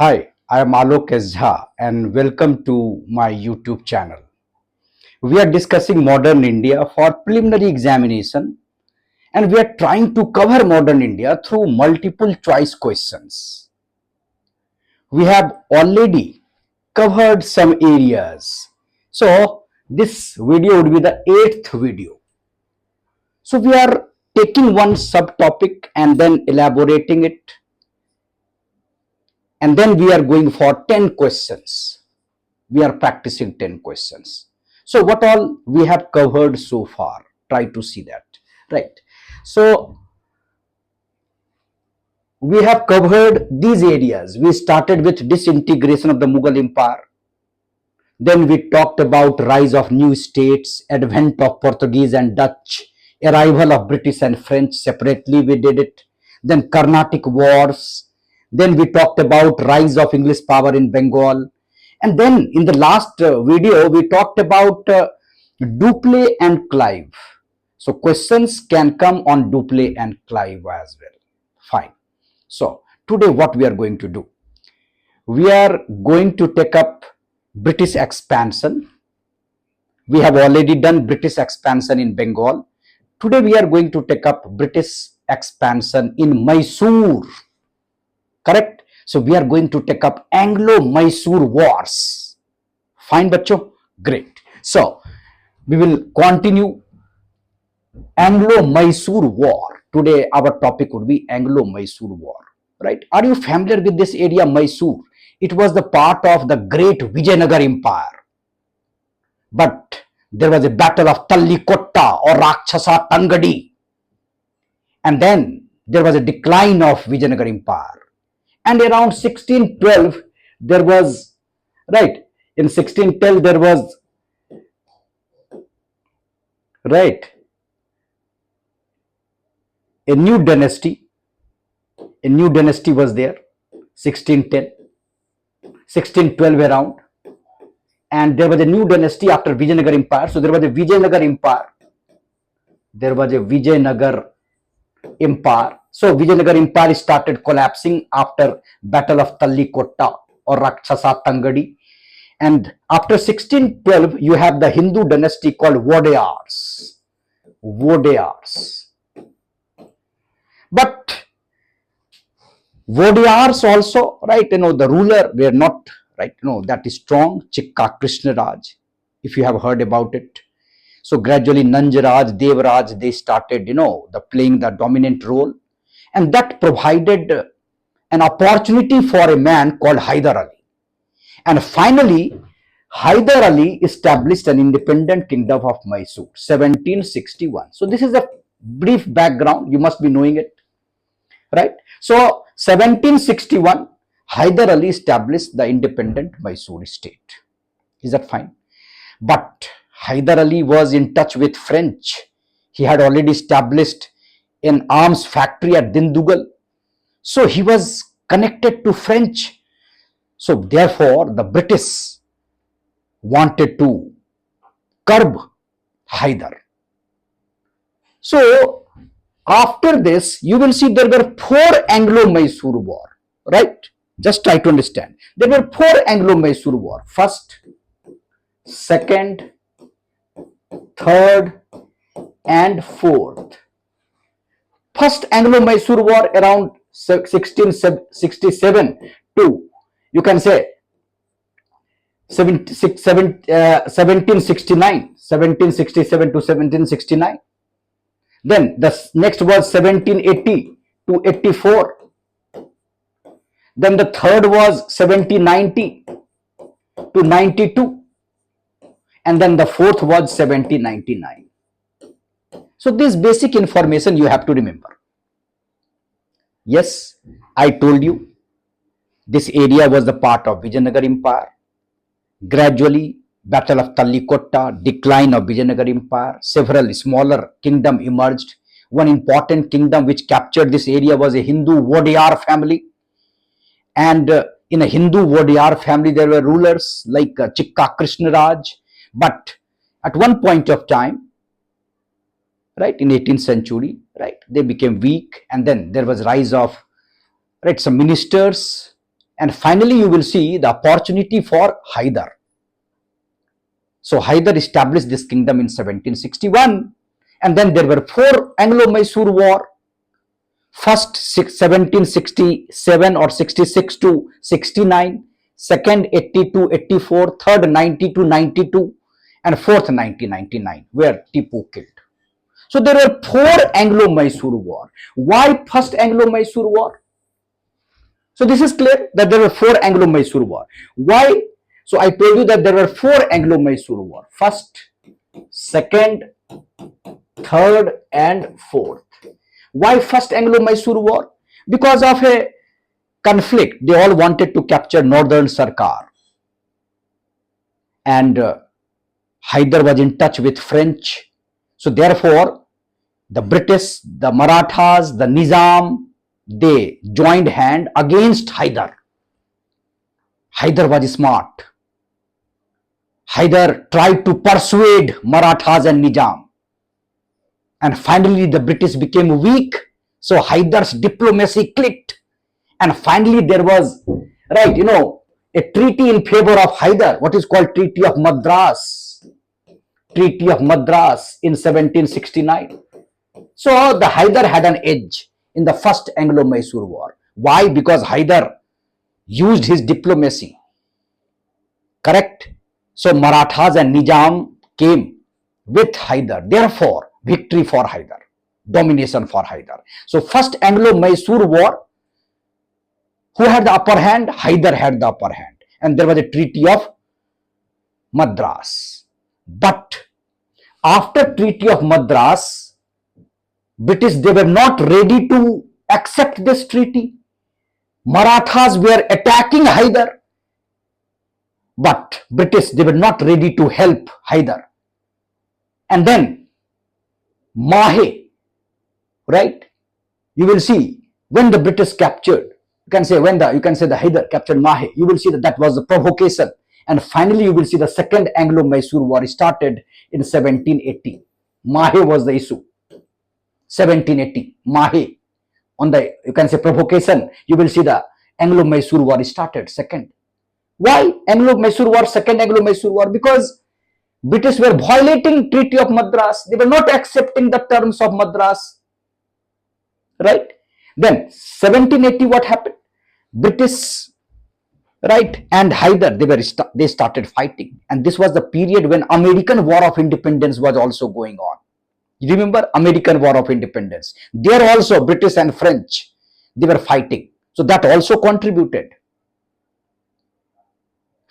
Hi, I am Alok JHA and welcome to my YouTube channel. We are discussing modern India for preliminary examination and we are trying to cover modern India through multiple choice questions. We have already covered some areas. So, this video would be the 8th video. So, we are taking one subtopic and then elaborating it, and then we are going for 10 questions. We are practicing 10 questions. So what all we have covered so far, try to see that, right? So we have covered these areas. We started with disintegration of the Mughal Empire. Then we talked about rise of new states, advent of Portuguese and Dutch, arrival of British and French separately, we did it. Then Carnatic Wars. Then we talked about rise of English power in Bengal. And then in the last video, we talked about Dupleix and Clive. So questions can come on Dupleix and Clive as well. Fine. So today what we are going to do? We are going to take up British expansion. We have already done British expansion in Bengal. Today we are going to take up British expansion in Mysore. Correct? So we are going to take up Anglo-Mysore wars. Fine, bacho? Great. So we will continue Anglo-Mysore war. Today our topic would be Anglo-Mysore war. Right? Are you familiar with this area, Mysore? It was the part of the great Vijayanagar Empire. But there was a battle of Tallikotta or Rakshasa Tangadi. And then there was a decline of Vijayanagar Empire. And around 1612, there was, right, in 1612, there was, right, a new dynasty was there, 1610, 1612 around. And there was a new dynasty after Vijayanagar Empire. So there was a Vijayanagar Empire. So Vijayanagar Empire started collapsing after Battle of Tallikotta or Rakshasa Tangadi. And after 1612, you have the Hindu dynasty called Wadeyars. But Wadeyars also, right, the ruler were not, right, that is strong, Chikka Krishna Raj, if you have heard about it. So gradually Nanjaraj, Devraj, they started, playing the dominant role. And that provided an opportunity for a man called Hyder Ali. And finally, Hyder Ali established an independent kingdom of Mysore, 1761. So this is a brief background. You must be knowing it, right? So 1761, Hyder Ali established the independent Mysore state. Is that fine? But Hyder Ali was in touch with French. He had already established an arms factory at Dindugal. So he was connected to French. So therefore, the British wanted to curb Hyder. So after this, you will see there were 4 Anglo-Mysore war, right? Just try to understand. There were 4 Anglo-Mysore war. First, second, third, and fourth. First Anglo-Mysore war around 1667 to, you can say, 1767 to 1769. Then the next was 1780 to 84. Then the third was 1790 to 92. And then the fourth was 1799. So this basic information you have to remember. Yes, I told you this area was the part of Vijayanagar Empire. Gradually, Battle of Tallikotta, decline of Vijayanagar Empire, several smaller kingdoms emerged. One important kingdom which captured this area was a Hindu Wadeyar family. And in a Hindu Wadeyar family, there were rulers like Chikka Krishna Raj. But at one point of time, right, in 18th century, right, they became weak. And then there was rise of, right, some ministers And finally, you will see the opportunity for Hyder. So Hyder established this kingdom in 1761, and then there were 4 Anglo-Mysore war. First 1767 or 66 to 69, second 80 to 84, third 90 to 92, and fourth 1999, where Tipu killed. So there were 4 Anglo-Mysore war. Why first Anglo-Mysore war? So this is clear that there were 4 Anglo-Mysore war. Why? So I told you that there were 4 Anglo-Mysore war. First, second, third, and fourth. Why first Anglo-Mysore war? Because of a conflict. They all wanted to capture northern Sarkar. And Hyder was in touch with French. So therefore, the British, the Marathas, the Nizam, they joined hand against Hyder. Hyder was smart. Hyder tried to persuade Marathas and Nizam. And finally, the British became weak. So Hyder's diplomacy clicked. And finally, there was, right, a treaty in favor of Hyder, what is called Treaty of Madras. Treaty of Madras in 1769. So the Hyder had an edge in the first Anglo-Mysore war. Why? Because Hyder used his diplomacy. Correct? So Marathas and Nizam came with Hyder. Therefore, victory for Hyder, domination for Hyder. So first Anglo-Mysore war, who had the upper hand? Hyder had the upper hand. And there was a Treaty of Madras. But after Treaty of Madras, British, they were not ready to accept this treaty. Marathas were attacking Hyder. But British, they were not ready to help Hyder. And then Mahe, right? You will see when the British captured, you can say the Hyder captured Mahe, you will see that was the provocation. And finally, you will see the second Anglo-Mysore war started in 1780. Mahe was the issue. 1780, Mahe. On the, you can say, provocation, you will see the Anglo-Mysore war started second. Why Anglo-Mysore war, second Anglo-Mysore war? Because British were violating Treaty of Madras. They were not accepting the terms of Madras. Right? Then 1780, what happened? British, right, and Hyder, they started fighting. And this was the period when American War of Independence was also going on. You remember American War of Independence? There also British and French, they were fighting. So that also contributed.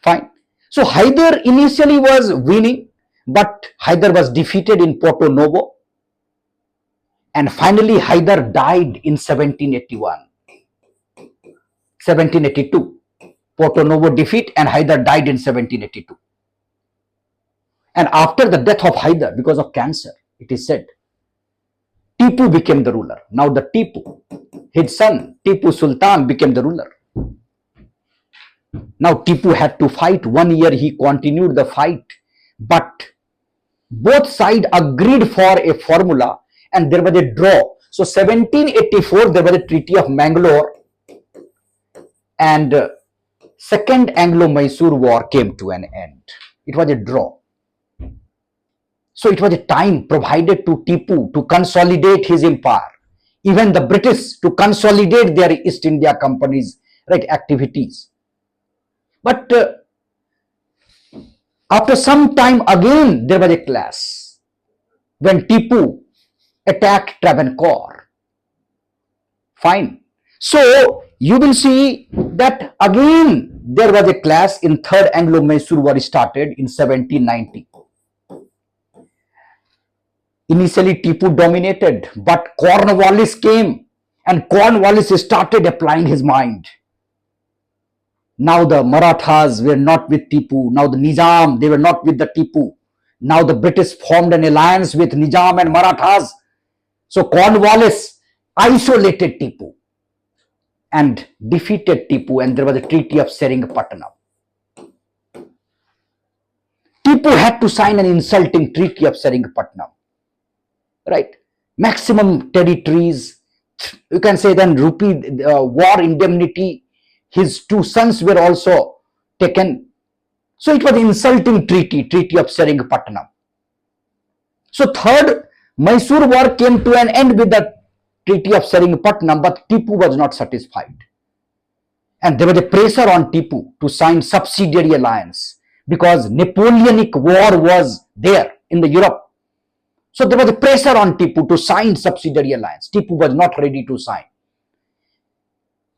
Fine. So Hyder initially was winning, but Hyder was defeated in Porto Novo. And finally, Hyder died in 1781. 1782. Porto Novo defeat, and Hyder died in 1782. And after the death of Hyder, because of cancer, it is said, Tipu became the ruler. Now the Tipu, his son, Tipu Sultan, became the ruler. Now Tipu had to fight. 1 year he continued the fight, but both sides agreed for a formula and there was a draw. So 1784, there was a Treaty of Mangalore, and second Anglo-Mysore war came to an end. It was a draw. So it was a time provided to Tipu to consolidate his empire. Even the British to consolidate their East India Company's, right, activities. But after some time again there was a clash when Tipu attacked Travancore. Fine. So you will see that again there was a clash in third Anglo-Mysore war started in 1790. Initially Tipu dominated, but Cornwallis came and Cornwallis started applying his mind. Now the Marathas were not with Tipu. Now the Nizam, they were not with the Tipu. Now the British formed an alliance with Nizam and Marathas. So Cornwallis isolated Tipu and defeated Tipu, and there was a Treaty of Seringpatnam. Tipu had to sign an insulting Treaty of Seringpatnam. Right? Maximum territories, you can say, then rupee war indemnity His two sons were also taken. So it was insulting treaty of Seringpatnam. So third Mysore war came to an end with the treaty of Seringpatnam, but Tipu was not satisfied. And there was a pressure on Tipu to sign subsidiary alliance because Napoleonic war was there in the Europe. So there was a pressure on Tipu to sign subsidiary alliance. Tipu was not ready to sign.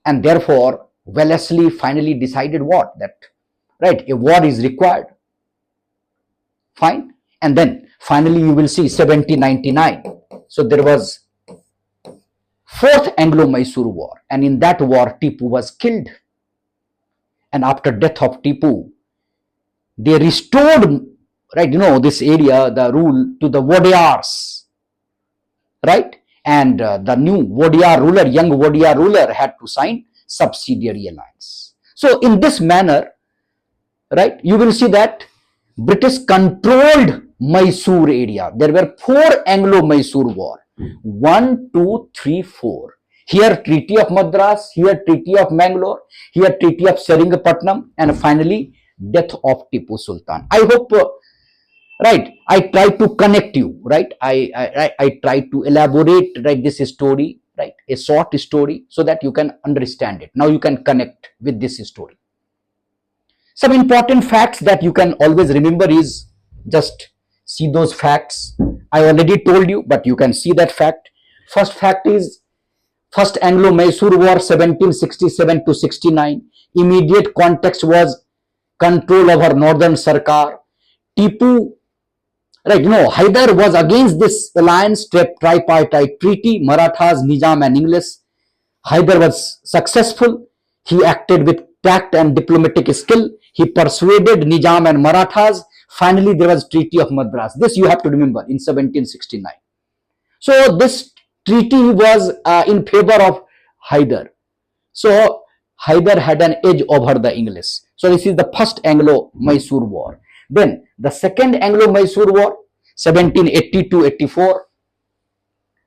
And therefore, Wellesley finally decided what? That, right, a war is required. Fine. And then finally you will see 1799. So there was fourth Anglo-Mysore war, and in that war Tipu was killed. And after death of Tipu, they restored, right, this area, the rule to the Wadiyars, right? And the new Wadiyar ruler, young Wadiyar ruler, had to sign subsidiary alliance. So in this manner, right, you will see that British controlled Mysore area. There were four Anglo-Mysore war. 1, 2, 3, 4. Here Treaty of Madras, here Treaty of Mangalore, here Treaty of Seringpatnam, and finally death of Tipu Sultan. I hope, right, I try to connect you, right? I try to elaborate, right, this story, right, a short story, so that you can understand it. Now you can connect with this story. Some important facts that you can always remember is, just see those facts. I already told you, but you can see that fact. First fact is, First Anglo-Mysore War 1767 to 69. Immediate context was control over Northern Sarkar. Tipu, right, Hyder was against this alliance, tripartite treaty, Marathas, Nizam and English. Hyder was successful. He acted with tact and diplomatic skill. He persuaded Nizam and Marathas. Finally, there was Treaty of Madras. This you have to remember in 1769. So this treaty was in favor of Hyder. So Hyder had an edge over the English. So this is the first Anglo-Mysore war. Then the second Anglo-Mysore war, 1780-84.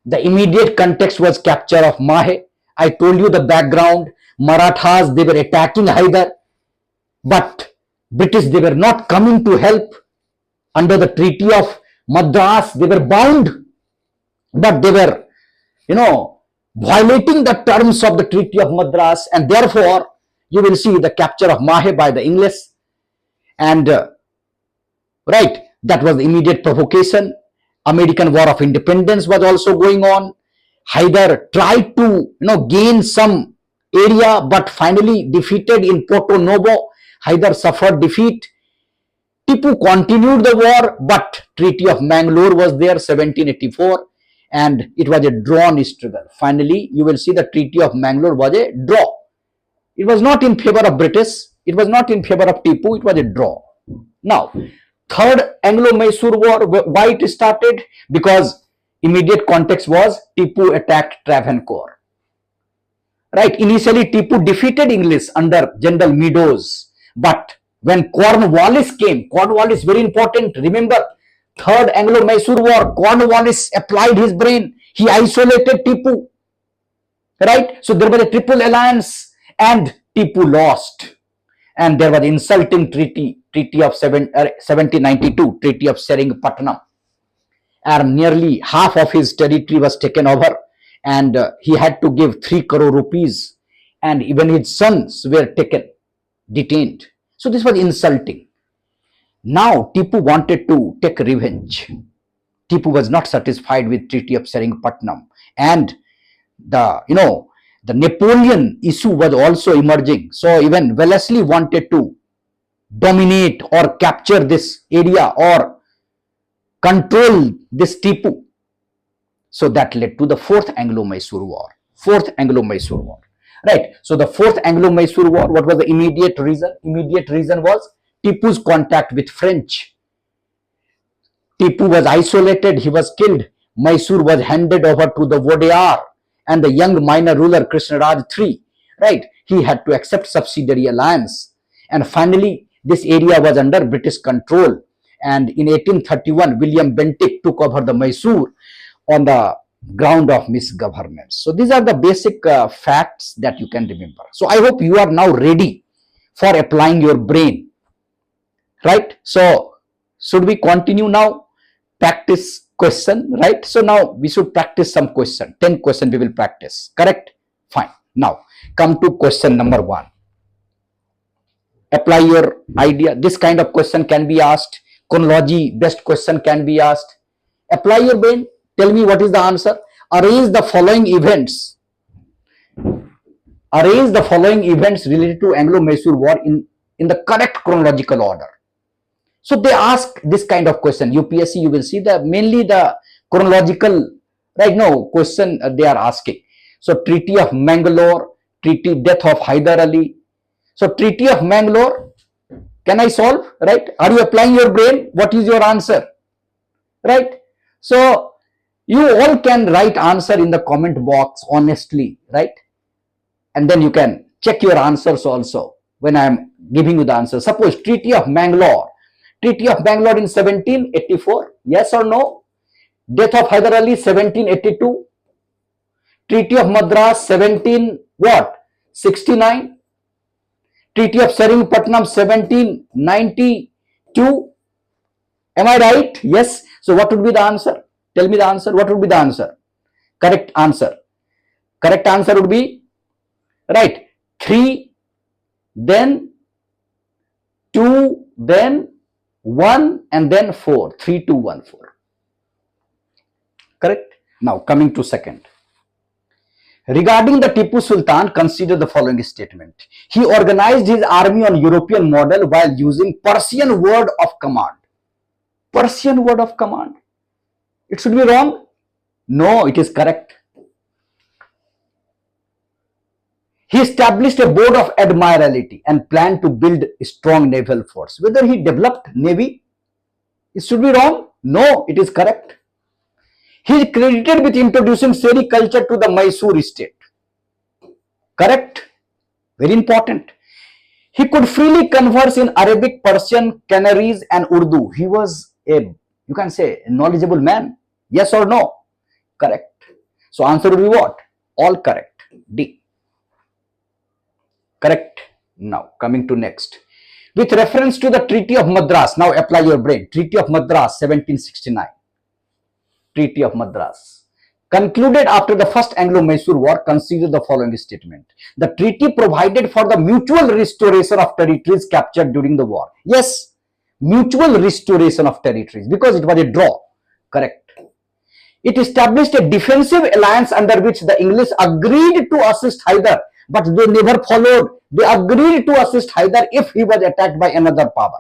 The immediate context was capture of Mahe. I told you the background. Marathas, they were attacking Hyder, but British, they were not coming to help. Under the Treaty of Madras, they were bound, but they were, violating the terms of the Treaty of Madras, and therefore you will see the capture of Mahe by the English, and right, that was the immediate provocation. American War of Independence was also going on. Hyder tried to gain some area, but finally defeated in Porto Novo. Hyder suffered defeat. Tipu continued the war, but Treaty of Mangalore was there, 1784, and it was a drawn struggle. Finally, you will see the Treaty of Mangalore was a draw. It was not in favor of British. It was not in favor of Tipu. It was a draw. Now, third Anglo-Mysore War, why it started? Because immediate context was Tipu attacked Travancore. Right, initially Tipu defeated English under General Meadows, but when Cornwallis came, Cornwallis very important, remember, third Anglo-Mysore War, Cornwallis applied his brain, he isolated Tipu, right? So there was a triple alliance and Tipu lost, and there was insulting treaty of 1792, Treaty of Seringpatnam, and nearly half of his territory was taken over, and he had to give 3 crore rupees, and even his sons were taken, detained. So this was insulting. Now Tipu wanted to take revenge. Tipu was not satisfied with Treaty of Seringpatnam, and the Napoleon issue was also emerging. So even Wellesley wanted to dominate or capture this area or control this Tipu. So that led to the fourth Anglo-Mysore War. Fourth Anglo-Mysore War. Right. So the fourth Anglo-Mysore War, what was the immediate reason? Immediate reason was Tipu's contact with French. Tipu was isolated, he was killed. Mysore was handed over to the Wadiyar and the young minor ruler Krishnaraj III. Right. He had to accept subsidiary alliance. And finally, this area was under British control. And in 1831, William Bentinck took over the Mysore on the ground of misgovernance. So these are the basic facts that you can remember. So I hope you are now ready for applying your brain, right? So should we continue now? Practice question, right? So now we should practice some question. 10 question we will practice, correct? Fine. Now come to question number 1. Apply your idea. This kind of question can be asked. Chronology based question can be asked. Apply your brain. Tell me what is the answer. Arrange the following events. Arrange the following events related to Anglo-Mysore War in the correct chronological order. So they ask this kind of question. UPSC, you will see mainly the chronological, right now, question they are asking. So Treaty of Mangalore, death of Hyder Ali. So Treaty of Mangalore, can I solve, right? Are you applying your brain? What is your answer, right? So you all can write answer in the comment box honestly, right? And then you can check your answers also when I am giving you the answer. Suppose Treaty of Mangalore. Treaty of Bangalore in 1784, yes or no? Death of Hyder Ali 1782. Treaty of Madras 17 what? 69. Treaty of Seringhpatnam 1792. Am I right? Yes. So what would be the answer? Tell me the answer. What would be the answer? Correct answer. Correct answer would be, right, 3, then 2, then 1, and then 4. 3, 2, 1, 4. Correct? Now coming to second. Regarding the Tipu Sultan, consider the following statement. He organized his army on European model while using Persian word of command. Persian word of command. It should be wrong? No, it is correct. He established a board of admiralty and planned to build a strong naval force. Whether he developed navy, it should be wrong? No, it is correct. He is credited with introducing sericulture to the Mysore state. Correct? Very important. He could freely converse in Arabic, Persian, Canaries, and Urdu. He was a, you can say, a knowledgeable man. Yes or no? Correct. So answer will be what? All correct. D. Correct. Now coming to next. With reference to the Treaty of Madras, now apply your brain. Treaty of Madras 1769. Treaty of Madras. Concluded after the First Anglo-Mysore War, consider the following statement. The treaty provided for the mutual restoration of territories captured during the war. Yes, mutual restoration of territories because it was a draw. Correct. It established a defensive alliance under which the English agreed to assist Hyder, but they never followed. They agreed to assist Hyder if he was attacked by another power.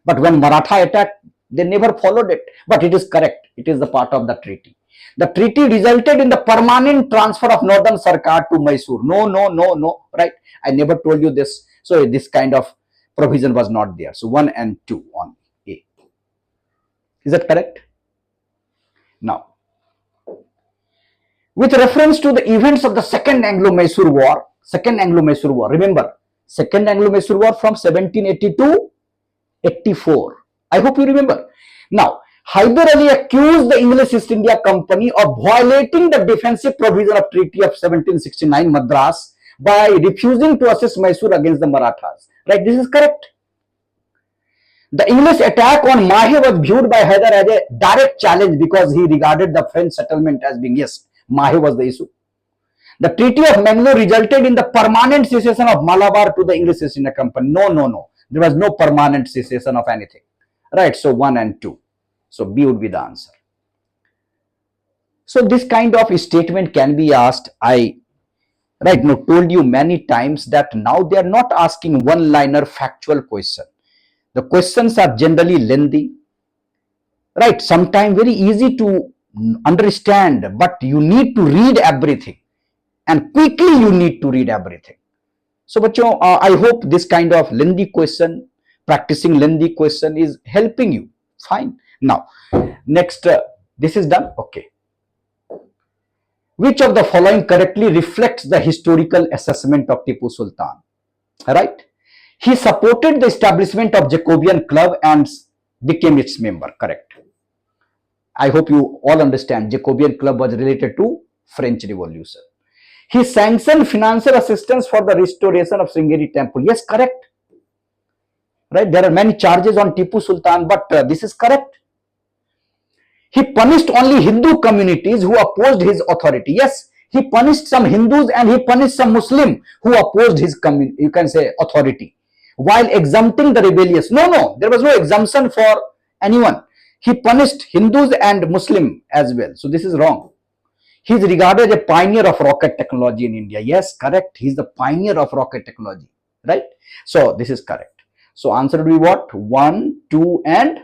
But when Maratha attacked, they never followed it. But it is correct. It is the part of the treaty. The treaty resulted in the permanent transfer of Northern Sarkar to Mysore. No, right? I never told you this. So this kind of provision was not there. So 1 and 2 on A. Is that correct? Now, with reference to the events of the Second Anglo-Mysore War, remember, Second Anglo-Mysore War from 1782-84. I hope you remember. Now, Hyder Ali accused the English East India Company of violating the defensive provision of Treaty of 1769 Madras by refusing to assist Mysore against the Marathas. Right? This is correct. The English attack on Mahe was viewed by Hyder as a direct challenge because he regarded the French settlement as being, yes, Mahe was the issue. The Treaty of Mangalore resulted in the permanent cessation of Malabar to the English East India Company. No. There was no permanent cessation of anything. Right? So 1 and 2. So B would be the answer. So this kind of statement can be asked. I told you many times that now they are not asking one-liner factual question. The questions are generally lengthy. Right? Sometimes very easy to understand, but you need to read everything. And quickly you need to read everything. So, I hope this kind of lengthy question, practicing lengthy question is helping you. Fine. Now, next, this is done. Okay. Which of the following correctly reflects the historical assessment of Tipu Sultan? Right? He supported the establishment of Jacobean Club and became its member. Correct. I hope you all understand Jacobean Club was related to French Revolution. He sanctioned financial assistance for the restoration of Sringeri temple. Yes, correct. Right? There are many charges on Tipu Sultan, but this is correct. He punished only Hindu communities who opposed his authority. Yes, he punished some Hindus and he punished some Muslim who opposed his you can say authority, while exempting the rebellious. No, there was no exemption for anyone. He punished Hindus and Muslim as well. So this is wrong. He is regarded as a pioneer of rocket technology in India. Yes, correct. He is the pioneer of rocket technology. Right? So this is correct. So answer will be what? 1, 2 and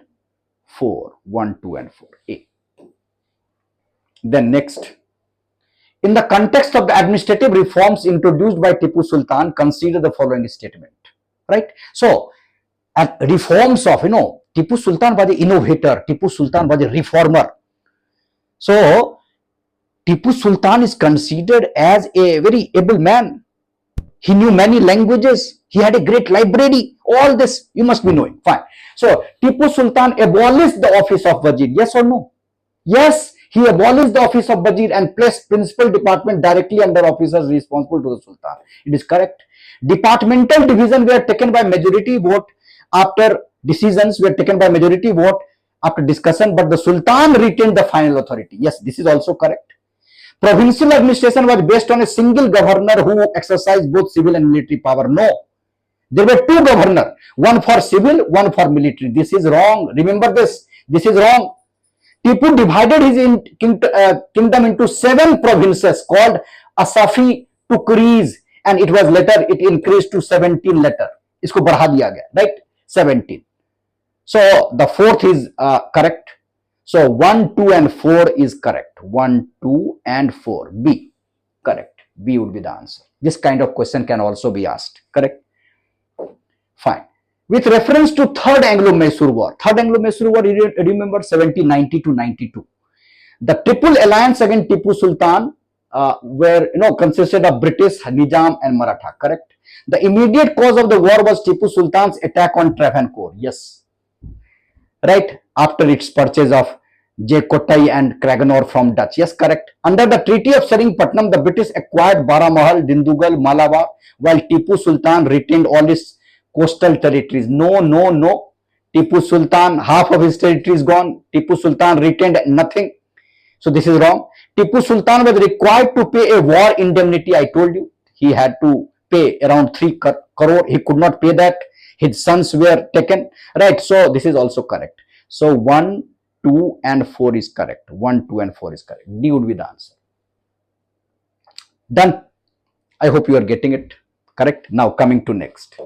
4. 1, 2 and 4. A. Then next. In the context of the administrative reforms introduced by Tipu Sultan, consider the following statement. Right? So, at reforms of, Tipu Sultan was the innovator. Tipu Sultan was a reformer. So, Tipu Sultan is considered as a very able man. He knew many languages. He had a great library. All this you must be knowing. Fine. So, Tipu Sultan abolished the office of Wazir. Yes or no? Yes, he abolished the office of Wazir and placed principal department directly under officers responsible to the Sultan. It is correct. Departmental division were taken by majority vote after decisions were taken by majority vote after discussion, but the Sultan retained the final authority. Yes, this is also correct. Provincial administration was based on a single governor who exercised both civil and military power. No, there were two governors, one for civil, one for military. This is wrong. Remember this. This is wrong. Tipu divided his kingdom into 7 provinces called Asafi Tukris, and it was later it increased to 17 later. इसको बढ़ा दिया गया, right? 17. So the fourth is correct. So 1, 2 and 4 is correct. 1, 2 and 4. B. Correct. B would be the answer. This kind of question can also be asked. Correct? Fine. With reference to Third Anglo-Mysore War. Third Anglo-Mysore War, remember 1790 to 92. The Triple Alliance against Tipu Sultan were consisted of British, Nizam and Maratha. Correct? The immediate cause of the war was Tipu Sultan's attack on Travancore. Yes. Right? After its purchase of Jekotai and Kraganor from Dutch. Yes, correct. Under the Treaty of Seringpatnam, the British acquired Baramahal, Dindugal, Malabar, while Tipu Sultan retained all his coastal territories. No. Tipu Sultan, half of his territory is gone. Tipu Sultan retained nothing. So this is wrong. Tipu Sultan was required to pay a war indemnity. I told you. He had to pay around 3 crore. He could not pay that. His sons were taken. Right. So this is also correct. So 1, 2 and 4 is correct. 1, 2 and 4 is correct. D would be the answer. Done. I hope you are getting it. Correct. Now coming to next.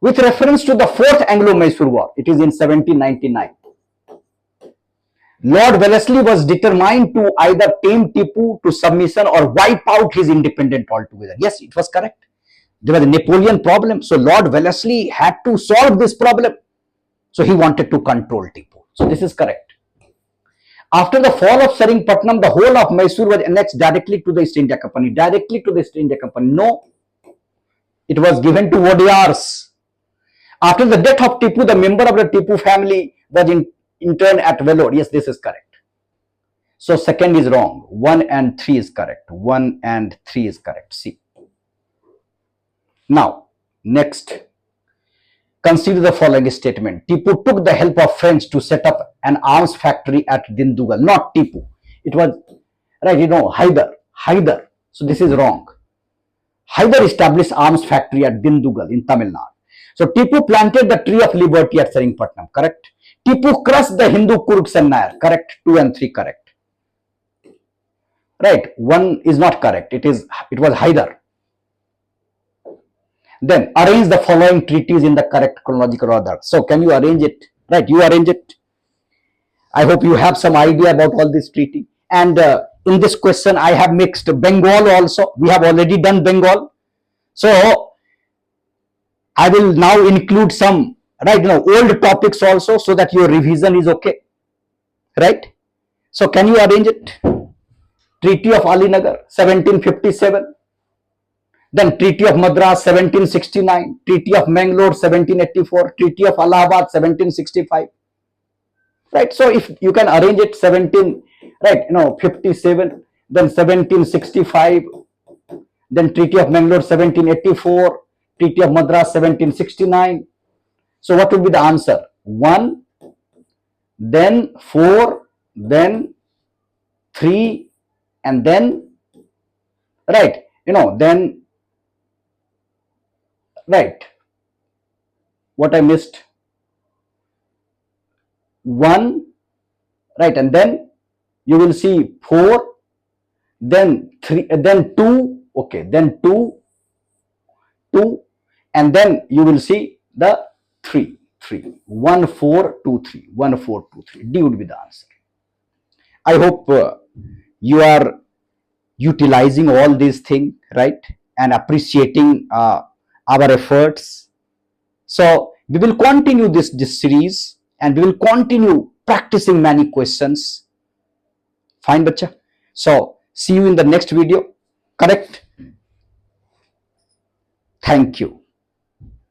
With reference to the Fourth Anglo-Mysore War, it is in 1799. Lord Wellesley was determined to either tame Tipu to submission or wipe out his independence altogether. Yes, it was correct. There was a Napoleon problem. So Lord Wellesley had to solve this problem. So he wanted to control Tipu. So this is correct. After the fall of Seringpatnam, the whole of Mysore was annexed directly to the East India Company. Directly to the East India Company. No. It was given to Wadiyars. After the death of Tipu, the member of the Tipu family was interned at Vellore. Yes, this is correct. So second is wrong. 1 and 3 is correct. 1 and 3 is correct. C. Now, next. Consider the following statement. Tipu took the help of French to set up an arms factory at Dindugal. Not Tipu. It was, right, Hyder. So this is wrong. Hyder established arms factory at Dindugal in Tamil Nadu. So Tipu planted the tree of liberty at Seringpatnam. Correct. Tipu crushed the Hindu Kurds and Nair. Correct. 2 and 3 correct. Right. 1 is not correct. It was Hyder. Then arrange the following treaties in the correct chronological order. So can you arrange it? Right. You arrange it. I hope you have some idea about all this treaty. And in this question, I have mixed Bengal also. We have already done Bengal. So I will now include some, old topics also so that your revision is okay. Right? So can you arrange it? Treaty of Alinagar, 1757. Then Treaty of Madras, 1769. Treaty of Mangalore, 1784. Treaty of Allahabad, 1765. right? So if you can arrange it 17, right, 57, then 1765, then Treaty of Mangalore 1784, Treaty of Madras 1769. So what would be the answer? 1, then 4, then 3, and then, right, then, right, what I missed? 1, right, and then you will see 4, then 3, then 2, okay, then 2, 2, and then you will see the 3, 3, 1, 4, 2, 3, 1, 4, 2, 3. D would be the answer. I hope you are utilizing all these things, right, and appreciating our efforts. So we will continue this series, and we will continue practicing many questions. Fine, bacha. So see you in the next video. Correct? Thank you.